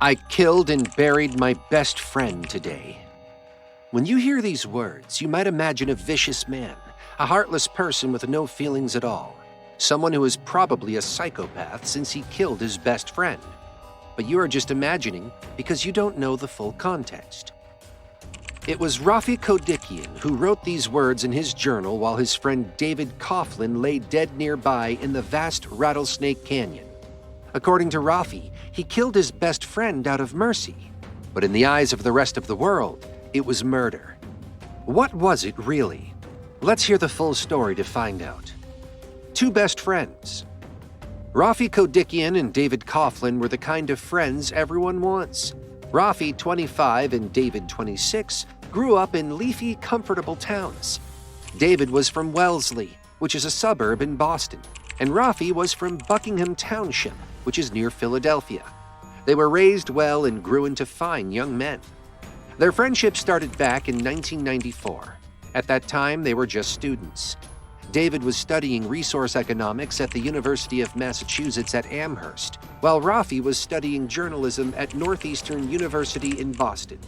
I killed and buried my best friend today. When you hear these words, you might imagine a vicious man, a heartless person with no feelings at all, someone who is probably a psychopath since he killed his best friend. But you are just imagining because you don't know the full context. It was Rafi Kodikian who wrote these words in his journal while his friend David Coughlin lay dead nearby in the vast Rattlesnake Canyon. According to Rafi, he killed his best friend out of mercy, but in the eyes of the rest of the world, it was murder. What was it really? Let's hear the full story to find out. Two best friends. Rafi Kodikian and David Coughlin were the kind of friends everyone wants. Rafi, 25, and David, 26, grew up in leafy, comfortable towns. David was from Wellesley, which is a suburb in Boston, and Rafi was from Buckingham Township, which is near Philadelphia. They were raised well and grew into fine young men. Their friendship started back in 1994. At that time, they were just students. David was studying resource economics at the University of Massachusetts at Amherst, while Rafi was studying journalism at Northeastern University in Boston.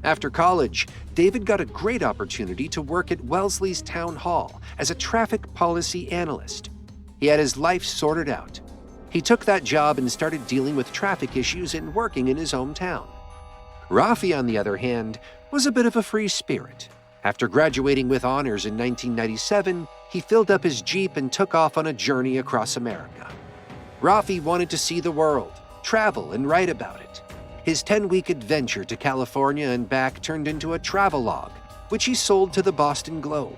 After college, David got a great opportunity to work at Wellesley's Town Hall as a traffic policy analyst. He had his life sorted out. He took that job and started dealing with traffic issues and working in his hometown. Rafi, on the other hand, was a bit of a free spirit. After graduating with honors in 1997, he filled up his Jeep and took off on a journey across America. Rafi wanted to see the world, travel, and write about it. His 10-week adventure to California and back turned into a travelogue, which he sold to the Boston Globe.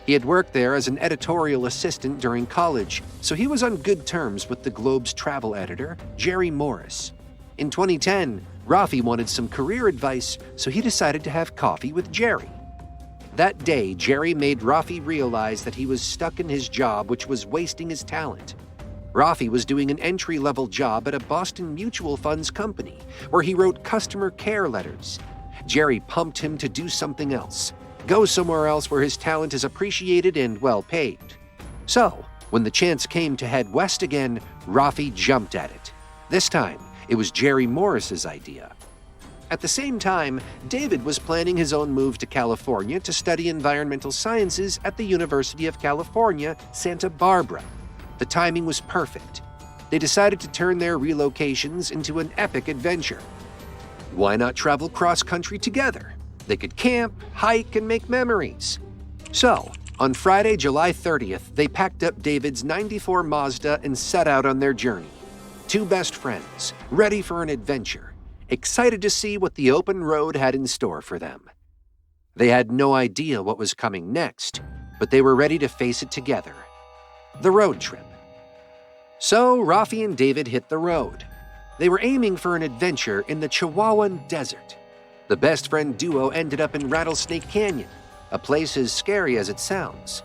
He had worked there as an editorial assistant during college, so he was on good terms with the Globe's travel editor, Jerry Morris. In 2010, Rafi wanted some career advice, so he decided to have coffee with Jerry. That day, Jerry made Rafi realize that he was stuck in his job, which was wasting his talent. Rafi was doing an entry-level job at a Boston mutual funds company, where he wrote customer care letters. Jerry pumped him to do something else. Go somewhere else where his talent is appreciated and well paid. So, when the chance came to head west again, Rafi jumped at it. This time, it was Jerry Morris's idea. At the same time, David was planning his own move to California to study environmental sciences at the University of California, Santa Barbara. The timing was perfect. They decided to turn their relocations into an epic adventure. Why not travel cross-country together? They could camp, hike, and make memories. So, on Friday, July 30th, they packed up David's '94 Mazda and set out on their journey. Two best friends, ready for an adventure, excited to see what the open road had in store for them. They had no idea what was coming next, but they were ready to face it together. The road trip. So, Rafi and David hit the road. They were aiming for an adventure in the Chihuahuan Desert. The best friend duo ended up in Rattlesnake Canyon, a place as scary as it sounds.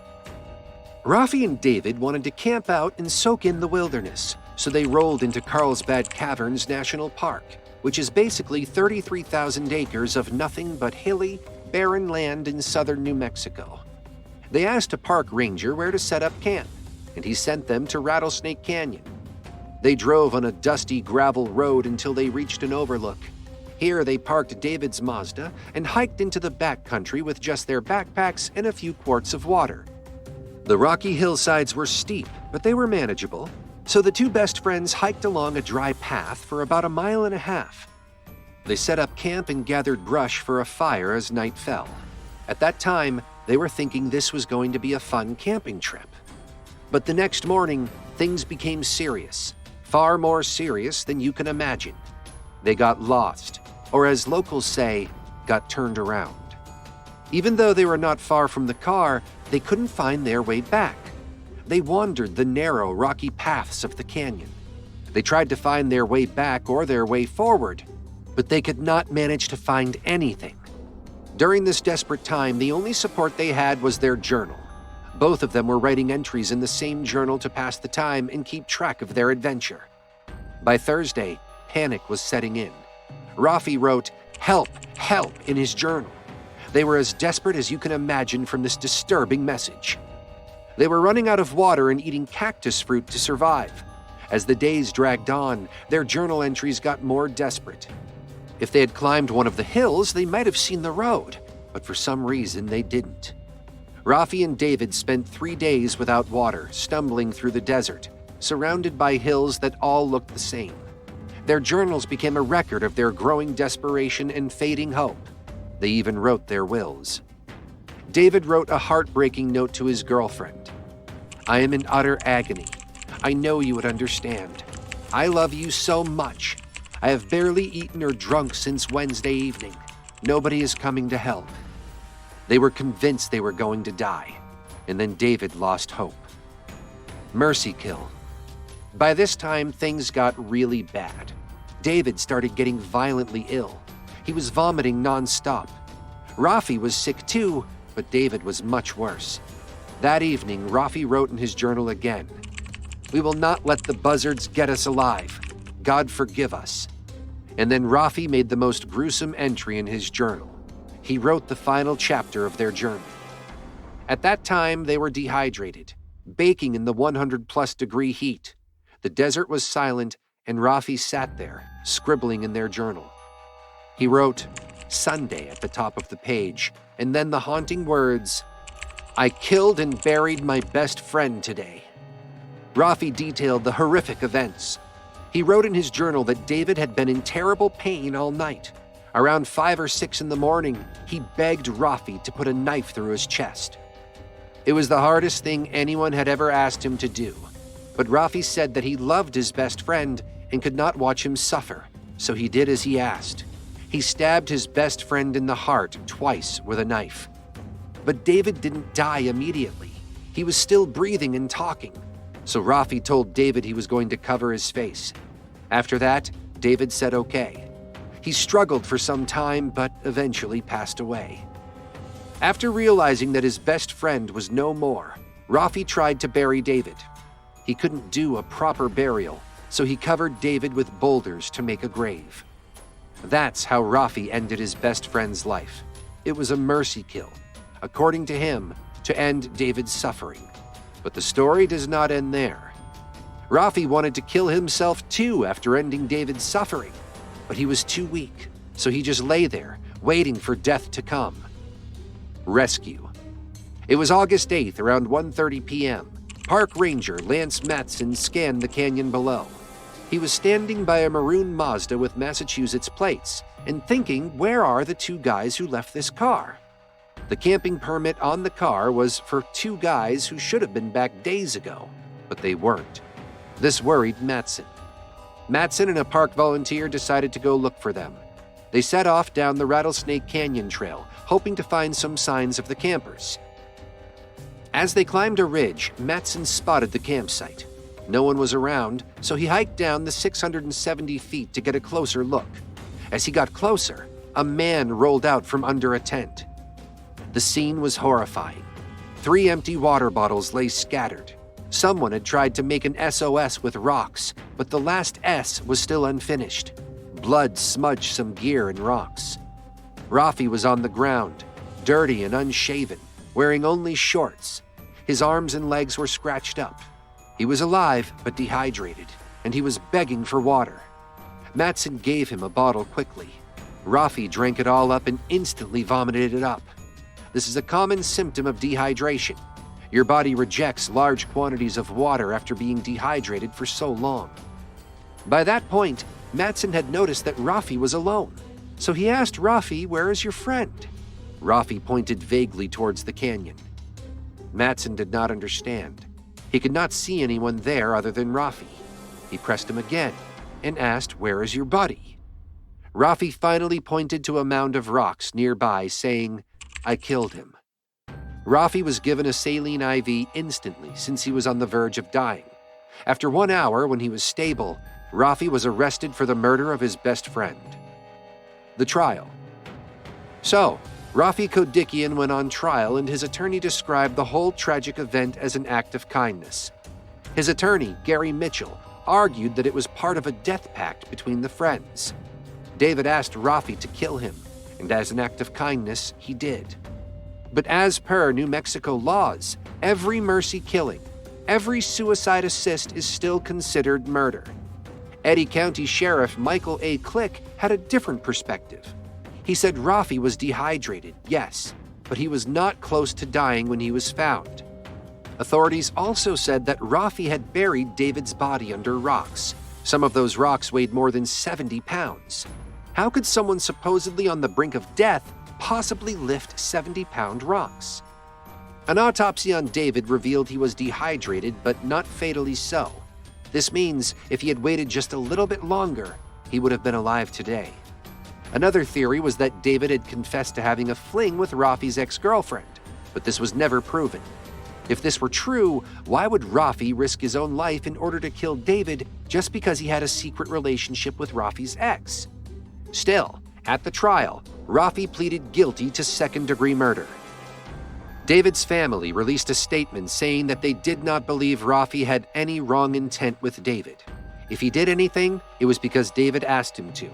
Rafi and David wanted to camp out and soak in the wilderness, so they rolled into Carlsbad Caverns National Park, which is basically 33,000 acres of nothing but hilly, barren land in southern New Mexico. They asked a park ranger where to set up camp, and he sent them to Rattlesnake Canyon. They drove on a dusty gravel road until they reached an overlook. Here they parked David's Mazda and hiked into the backcountry with just their backpacks and a few quarts of water. The rocky hillsides were steep, but they were manageable, so the two best friends hiked along a dry path for about 1.5 miles. They set up camp and gathered brush for a fire as night fell. At that time, they were thinking this was going to be a fun camping trip. But the next morning, things became serious, far more serious than you can imagine. They got lost, or as locals say, got turned around. Even though they were not far from the car, they couldn't find their way back. They wandered the narrow, rocky paths of the canyon. They tried to find their way back or their way forward, but they could not manage to find anything. During this desperate time, the only support they had was their journal. Both of them were writing entries in the same journal to pass the time and keep track of their adventure. By Thursday, panic was setting in. Rafi wrote, "Help, help," in his journal. They were as desperate as you can imagine from this disturbing message. They were running out of water and eating cactus fruit to survive. As the days dragged on, their journal entries got more desperate. If they had climbed one of the hills, they might have seen the road, but for some reason they didn't. Rafi and David spent 3 days without water, stumbling through the desert, surrounded by hills that all looked the same. Their journals became a record of their growing desperation and fading hope. They even wrote their wills. David wrote a heartbreaking note to his girlfriend. "I am in utter agony. I know you would understand. I love you so much. I have barely eaten or drunk since Wednesday evening. Nobody is coming to help." They were convinced they were going to die, and then David lost hope. Mercy kill. By this time, things got really bad. David started getting violently ill. He was vomiting nonstop. Rafi was sick too, but David was much worse. That evening, Rafi wrote in his journal again, "We will not let the buzzards get us alive. God forgive us." And then Rafi made the most gruesome entry in his journal. He wrote the final chapter of their journey. At that time, they were dehydrated, baking in the 100-plus degree heat. The desert was silent, and Rafi sat there, scribbling in their journal. He wrote, "Sunday" at the top of the page, and then the haunting words, "I killed and buried my best friend today." Rafi detailed the horrific events. He wrote in his journal that David had been in terrible pain all night. Around 5 or 6 in the morning, he begged Rafi to put a knife through his chest. It was the hardest thing anyone had ever asked him to do, but Rafi said that he loved his best friend and could not watch him suffer, so he did as he asked. He stabbed his best friend in the heart twice with a knife. But David didn't die immediately. He was still breathing and talking, so Rafi told David he was going to cover his face. After that, David said okay. He struggled for some time, but eventually passed away. After realizing that his best friend was no more, Rafi tried to bury David. He couldn't do a proper burial, so he covered David with boulders to make a grave. That's how Rafi ended his best friend's life. It was a mercy kill, according to him, to end David's suffering. But the story does not end there. Rafi wanted to kill himself too after ending David's suffering, but he was too weak, so he just lay there, waiting for death to come. Rescue. It was August 8th, around 1:30 p.m. Park Ranger Lance Matson scanned the canyon below. He was standing by a maroon Mazda with Massachusetts plates and thinking, where are the 2 guys who left this car? The camping permit on the car was for 2 guys who should have been back days ago, but they weren't. This worried Matson. Matson and a park volunteer decided to go look for them. They set off down the Rattlesnake Canyon Trail, hoping to find some signs of the campers. As they climbed a ridge, Matson spotted the campsite. No one was around, so he hiked down the 670 feet to get a closer look. As he got closer, a man rolled out from under a tent. The scene was horrifying. 3 empty water bottles lay scattered. Someone had tried to make an SOS with rocks, but the last S was still unfinished. Blood smudged some gear and rocks. Rafi was on the ground, dirty and unshaven, wearing only shorts. His arms and legs were scratched up. He was alive but dehydrated, and he was begging for water. Matson gave him a bottle quickly. Rafi drank it all up and instantly vomited it up. This is a common symptom of dehydration. Your body rejects large quantities of water after being dehydrated for so long. By that point, Matson had noticed that Rafi was alone, so he asked Rafi, "Where is your friend?" Rafi pointed vaguely towards the canyon. Matson did not understand. He could not see anyone there other than Rafi. He pressed him again and asked, "Where is your buddy?" Rafi finally pointed to a mound of rocks nearby, saying, "I killed him." Rafi was given a saline IV instantly since he was on the verge of dying. After 1 hour, when he was stable, Rafi was arrested for the murder of his best friend. The trial. So, Rafi Kodikian went on trial, and his attorney described the whole tragic event as an act of kindness. His attorney, Gary Mitchell, argued that it was part of a death pact between the friends. David asked Rafi to kill him, and as an act of kindness, he did. But as per New Mexico laws, every mercy killing, every suicide assist is still considered murder. Eddy County Sheriff Michael A. Click had a different perspective. He said Rafi was dehydrated, yes, but he was not close to dying when he was found. Authorities also said that Rafi had buried David's body under rocks. Some of those rocks weighed more than 70 pounds. How could someone supposedly on the brink of death possibly lift 70-pound rocks? An autopsy on David revealed he was dehydrated, but not fatally so. This means if he had waited just a little bit longer, he would have been alive today. Another theory was that David had confessed to having a fling with Rafi's ex-girlfriend, but this was never proven. If this were true, why would Rafi risk his own life in order to kill David just because he had a secret relationship with Rafi's ex? Still, at the trial, Rafi pleaded guilty to second-degree murder. David's family released a statement saying that they did not believe Rafi had any wrong intent with David. If he did anything, it was because David asked him to.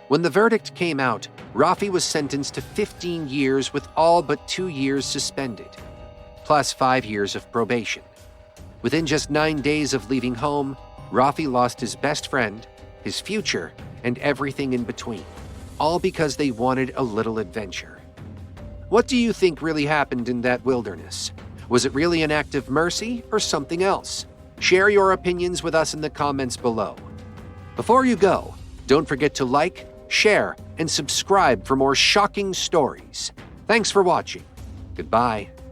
When the verdict came out, Rafi was sentenced to 15 years with all but 2 years suspended, plus 5 years of probation. Within just 9 days of leaving home, Rafi lost his best friend, his future, and everything in between, all because they wanted a little adventure. What do you think really happened in that wilderness? Was it really an act of mercy or something else? Share your opinions with us in the comments below. Before you go, don't forget to like, share, and subscribe for more shocking stories. Thanks for watching. Goodbye.